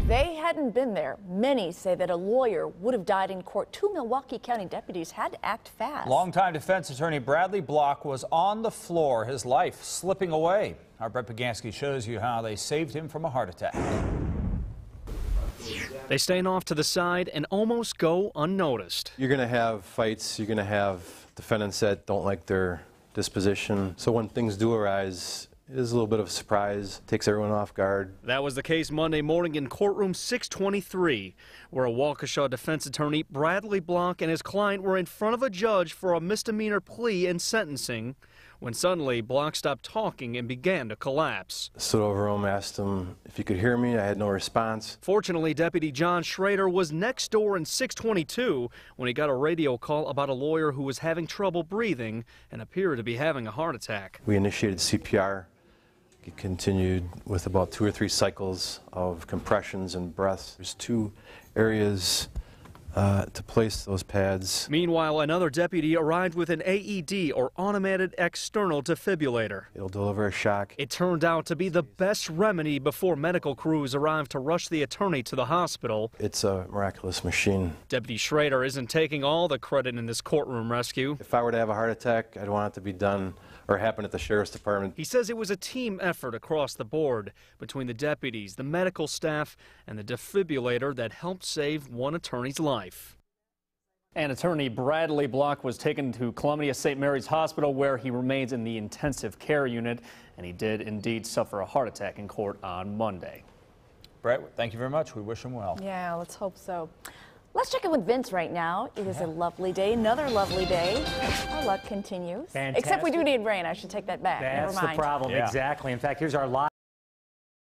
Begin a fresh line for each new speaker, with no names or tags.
they hadn't been there, many say that a lawyer would have died in court. Two Milwaukee County deputies had to act fast.
Longtime defense attorney Bradley Block was on the floor, his life slipping away. Our Brett Pagansky shows you how they saved him from a heart attack.
They stand off to the side and almost go unnoticed.
You're going to have fights. You're going to have defendants that don't like their disposition. So when things do arise, it is a little bit of a surprise, takes everyone off guard.
That was the case Monday morning in courtroom 623, where a Waukesha defense attorney, Bradley Block, and his client were in front of a judge for a misdemeanor plea and sentencing, when suddenly Block stopped talking and began to collapse.
I stood over him, asked him if he could hear me. I had no response.
Fortunately, Deputy John Schrader was next door in 622 when he got a radio call about a lawyer who was having trouble breathing and appeared to be having a heart attack.
We initiated CPR. It continued with about 2 or 3 cycles of compressions and breaths. There's 2 areas to place those pads.
Meanwhile, another deputy arrived with an AED, or automated external defibrillator.
It'll deliver a shock.
It turned out to be the best remedy before medical crews arrived to rush the attorney to the hospital.
It's a miraculous machine.
Deputy Schrader isn't taking all the credit in this courtroom rescue.
If I were to have a heart attack, I'd want it to be done or happen at the Sheriff's Department.
He says it was a team effort across the board between the deputies, the medical staff, and the defibrillator that helped save one attorney's life. And attorney Bradley Block was taken to Columbia St. Mary's Hospital, where he remains in the intensive care unit, and he did indeed suffer a heart attack in court on Monday.
Brett, thank you very much. We wish him well.
Yeah, let's hope so. Let's check in with Vince right now. It is a lovely day, another lovely day. Our luck continues.
Fantastic.
Except we do need rain. I should take that back.
That's
Never mind.
the problem,
Yeah.
exactly. In fact, here's our live